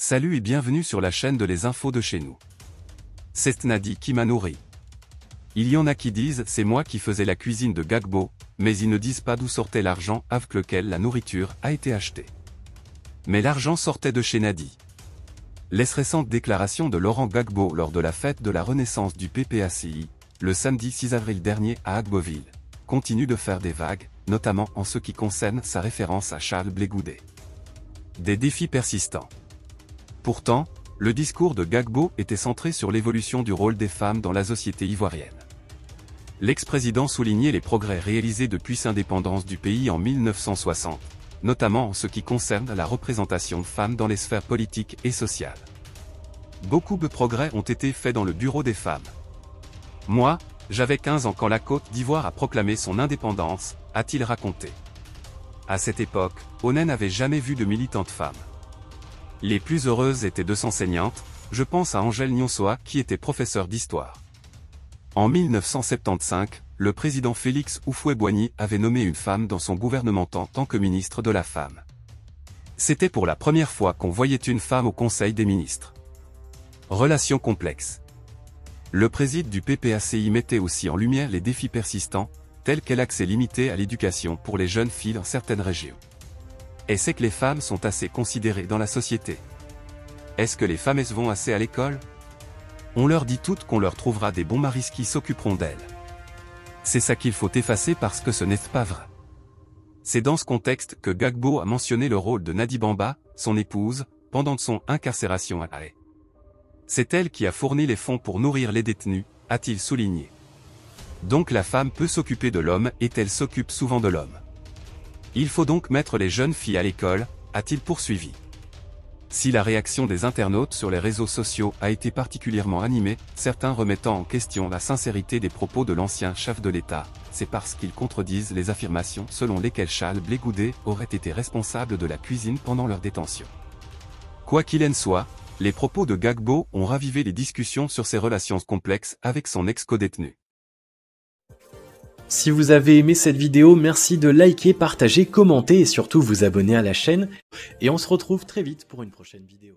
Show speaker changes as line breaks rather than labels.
Salut et bienvenue sur la chaîne de les infos de chez nous. C'est Nadi qui m'a nourri. Il y en a qui disent c'est moi qui faisais la cuisine de Gbagbo, mais ils ne disent pas d'où sortait l'argent avec lequel la nourriture a été achetée. Mais l'argent sortait de chez Nadi. Les récentes déclarations de Laurent Gbagbo lors de la fête de la renaissance du PPACI, le samedi 6 avril dernier à Agboville, continuent de faire des vagues, notamment en ce qui concerne sa référence à Charles Blé Goudet. Des défis persistants. Pourtant, le discours de Gbagbo était centré sur l'évolution du rôle des femmes dans la société ivoirienne. L'ex-président soulignait les progrès réalisés depuis l'indépendance du pays en 1960, notamment en ce qui concerne la représentation de femmes dans les sphères politiques et sociales. Beaucoup de progrès ont été faits dans le bureau des femmes. Moi, j'avais 15 ans quand la Côte d'Ivoire a proclamé son indépendance, a-t-il raconté. À cette époque, Onen n'avait jamais vu de militante femme. Les plus heureuses étaient deux enseignantes, je pense à Angèle Nyonsoa qui était professeure d'histoire. En 1975, le président Félix Houphouët-Boigny avait nommé une femme dans son gouvernement en tant que ministre de la Femme. C'était pour la première fois qu'on voyait une femme au Conseil des ministres. Relations complexes. Le président du PPACI mettait aussi en lumière les défis persistants, tels que l'accès limité à l'éducation pour les jeunes filles dans certaines régions. Est-ce que les femmes sont assez considérées dans la société? Est-ce que les femmes vont assez à l'école? On leur dit toutes qu'on leur trouvera des bons maris qui s'occuperont d'elles. C'est ça qu'il faut effacer parce que ce n'est pas vrai. C'est dans ce contexte que Gbagbo a mentionné le rôle de Nadi Bamba, son épouse, pendant son incarcération à La Haye. C'est elle qui a fourni les fonds pour nourrir les détenus, a-t-il souligné. Donc la femme peut s'occuper de l'homme et elle s'occupe souvent de l'homme. Il faut donc mettre les jeunes filles à l'école, a-t-il poursuivi. Si la réaction des internautes sur les réseaux sociaux a été particulièrement animée, certains remettant en question la sincérité des propos de l'ancien chef de l'État, c'est parce qu'ils contredisent les affirmations selon lesquelles Charles Blé Goudet aurait été responsable de la cuisine pendant leur détention. Quoi qu'il en soit, les propos de Gbagbo ont ravivé les discussions sur ses relations complexes avec son ex-codétenu.
Si vous avez aimé cette vidéo, merci de liker, partager, commenter et surtout vous abonner à la chaîne. Et on se retrouve très vite pour une prochaine vidéo.